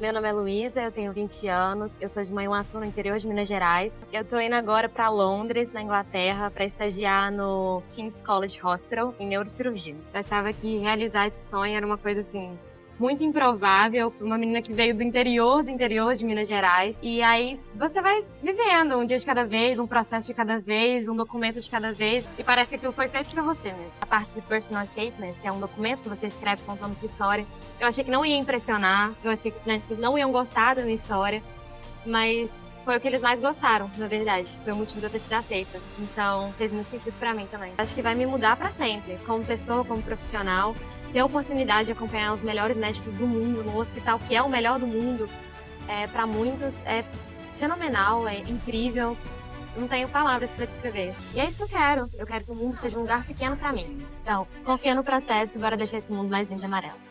Meu nome é Luísa, eu tenho 20 anos, eu sou de Manhuaçu, no interior de Minas Gerais. Eu tô indo agora para Londres, na Inglaterra, para estagiar no King's College Hospital, em neurocirurgia. Eu achava que realizar esse sonho era uma coisa, assim, muito improvável para uma menina que veio do interior de Minas Gerais. E aí você vai vivendo um dia de cada vez, um processo de cada vez, um documento de cada vez. E parece que aquilo foi feito para você mesmo. A parte do personal statement, que é um documento que você escreve contando sua história, eu achei que não ia impressionar, eu achei que os médicos não iam gostar da minha história, mas foi o que eles mais gostaram, na verdade. Foi o motivo de eu ter sido aceita. Então, fez muito sentido pra mim também. Acho que vai me mudar pra sempre, como pessoa, como profissional. Ter a oportunidade de acompanhar os melhores médicos do mundo, no hospital que é o melhor do mundo, pra muitos, é fenomenal, é incrível. Não tenho palavras pra descrever. E é isso que eu quero. Eu quero que o mundo seja um lugar pequeno pra mim. Então, confia no processo e bora deixar esse mundo mais verde e amarelo.